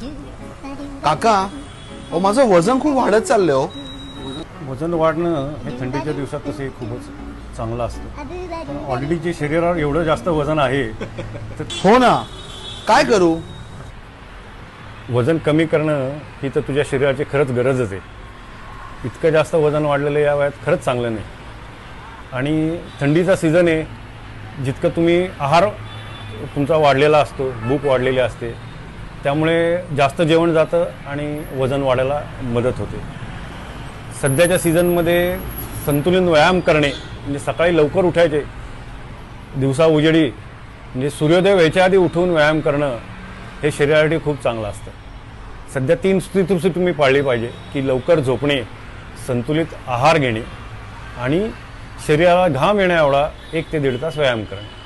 काका अहो माझं वजन खूप वाढत चाललंय हो. वजन वाढणं हे थंडीच्या दिवसात तसे खूपच चांगलं असतं, पण ऑलरेडी जे शरीरावर एवढं जास्त वजन आहे तर हो ना, काय करू? वजन कमी करणं ही तर तुझ्या शरीराची खरंच गरजच आहे. इतकं जास्त वजन वाढलेलं या वयात खरंच चांगलं नाही. आणि थंडीचा सीझन आहे, जितकं तुम्ही आहार तुमचा वाढलेला असतो, भूक वाढलेली असते, त्यामुळे जास्त जेवण जातं आणि वजन वाढायला मदत होते. सध्याच्या सीझनमध्ये संतुलित व्यायाम करणे म्हणजे सकाळी लवकर उठायचे, दिवसा उजेडी म्हणजे सूर्योदय व्हायच्या आधी उठून व्यायाम करणं हे शरीरासाठी खूप चांगलं असतं. सध्या 3 स्थिती तुम्ही पाळली पाहिजे की लवकर झोपणे, संतुलित आहार घेणे आणि शरीराला घाम येण्या एवढा 1 ते 1.5 तास व्यायाम करणे.